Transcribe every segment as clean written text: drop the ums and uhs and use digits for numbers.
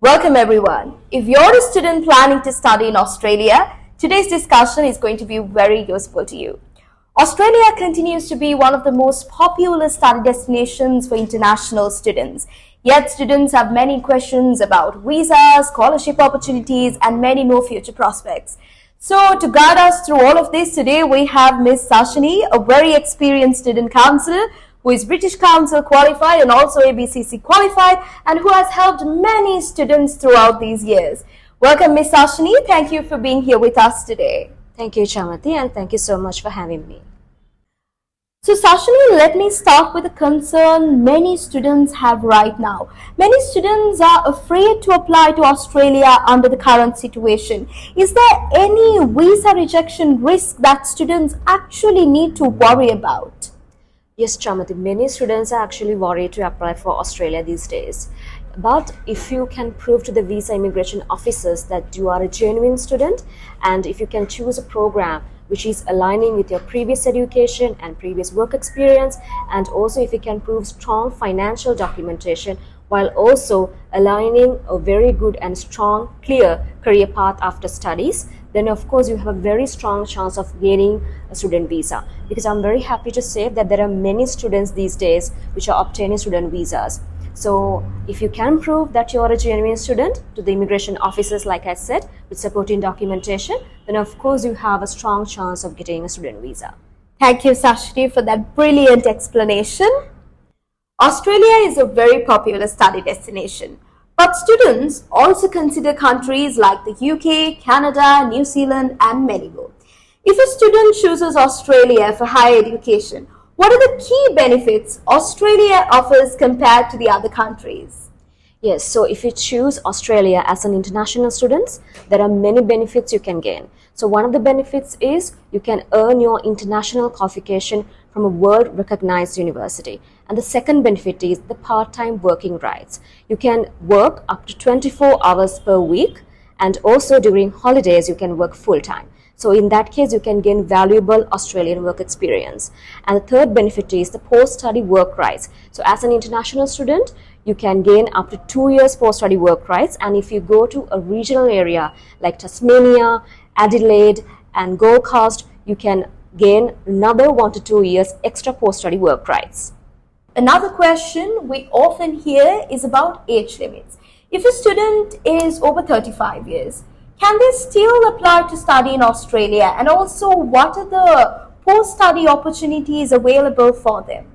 Welcome everyone. If you're a student planning to study in Australia, today's discussion is going to be very useful to you. Australia continues to be one of the most popular study destinations for international students. Yet students have many questions about visas, scholarship opportunities, and many more future prospects. So to guide us through all of this today, we have Ms. Sashini, a very experienced student counsellor who is British Council qualified and also ABCC qualified, and who has helped many students throughout these years. Welcome, Ms. Sashini. Thank you for being here with us today. Thank you, Chamati, and thank you so much for having me. So, Sashini, let me start with a concern many students have right now. Many students are afraid to apply to Australia under the current situation. Is there any visa rejection risk that students actually need to worry about? Yes, Chamati, many students are actually worried to apply for Australia these days. But if you can prove to the visa immigration officers that you are a genuine student, and if you can choose a program which is aligning with your previous education and previous work experience, and also if you can prove strong financial documentation while also aligning a very good and strong, clear career path after studies, then of course you have a very strong chance of gaining a student visa. Because I'm very happy to say that there are many students these days which are obtaining student visas. So if you can prove that you are a genuine student to the immigration officers, like I said, with supporting documentation, then of course you have a strong chance of getting a student visa. Thank you, Sashini, for that brilliant explanation. Australia is a very popular study destination, but students also consider countries like the UK, Canada, New Zealand, and many more. If a student chooses Australia for higher education, what are the key benefits Australia offers compared to the other countries? Yes, so if you choose Australia as an international student, there are many benefits you can gain. So one of the benefits is you can earn your international qualification from a world recognized university. And the second benefit is the part-time working rights. You can work up to 24 hours per week, and also during holidays you can work full-time. So in that case, you can gain valuable Australian work experience. And the third benefit is the post-study work rights. So as an international student, you can gain up to 2 years post-study work rights. And if you go to a regional area like Tasmania, Adelaide, and Gold Coast, you can gain another 1 to 2 years extra post-study work rights. Another question we often hear is about age limits. If a student is over 35 years, can they still apply to study in Australia? And also, what are the post-study opportunities available for them?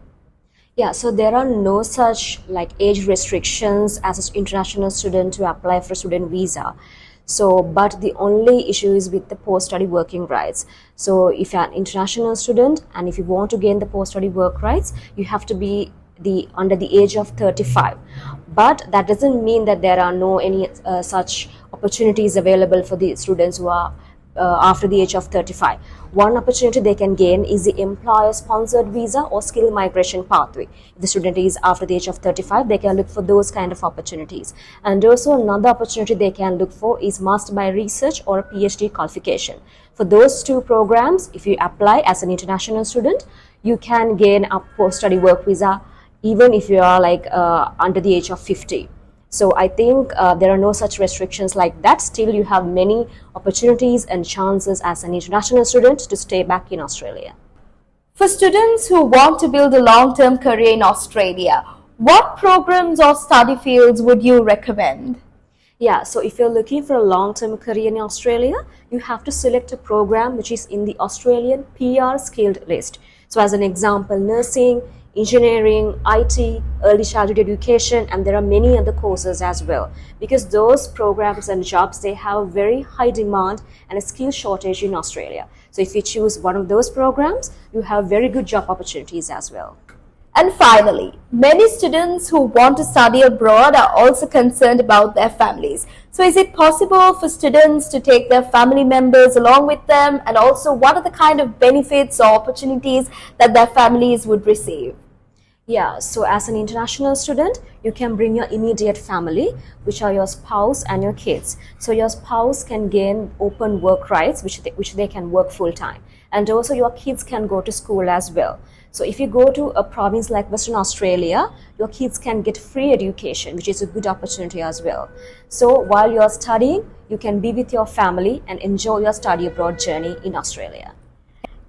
Yeah, so there are no such like age restrictions as an international student to apply for a student visa. So, but the only issue is with the post-study working rights. So, if you're an international student and if you want to gain the post-study work rights, you have to be under the age of 35. But that doesn't mean that there are no any such opportunities available for the students who are after the age of 35. One opportunity they can gain is the employer-sponsored visa or skill migration pathway. If the student is after the age of 35, they can look for those kind of opportunities. And also another opportunity they can look for is Master by Research or a PhD qualification. For those two programs, if you apply as an international student, you can gain a post-study work visa even if you are like under the age of 50. So I think there are no such restrictions like that. Still, you have many opportunities and chances as an international student to stay back in Australia. For students who want to build a long-term career in Australia, what programs or study fields would you recommend? Yeah, so if you're looking for a long-term career in Australia, you have to select a program which is in the Australian PR skilled list. So as an example, nursing, engineering, IT, early childhood education, and there are many other courses as well, because those programs and jobs, they have very high demand and a skill shortage in Australia. So if you choose one of those programs, you have very good job opportunities as well. And finally, many students who want to study abroad are also concerned about their families. So is it possible for students to take their family members along with them? And also, what are the kind of benefits or opportunities that their families would receive? Yeah, so as an international student, you can bring your immediate family, which are your spouse and your kids. So your spouse can gain open work rights, which they can work full time. And also your kids can go to school as well. So if you go to a province like Western Australia, your kids can get free education, which is a good opportunity as well. So while you're studying, you can be with your family and enjoy your study abroad journey in Australia.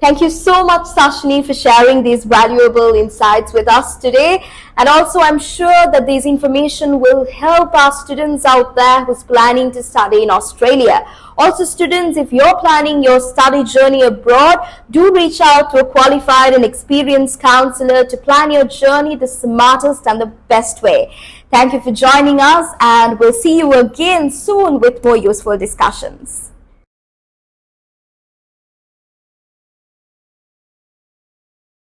Thank you so much, Sashini, for sharing these valuable insights with us today. And also, I'm sure that this information will help our students out there who's planning to study in Australia. Also, students, if you're planning your study journey abroad, do reach out to a qualified and experienced counselor to plan your journey the smartest and the best way. Thank you for joining us, and we'll see you again soon with more useful discussions.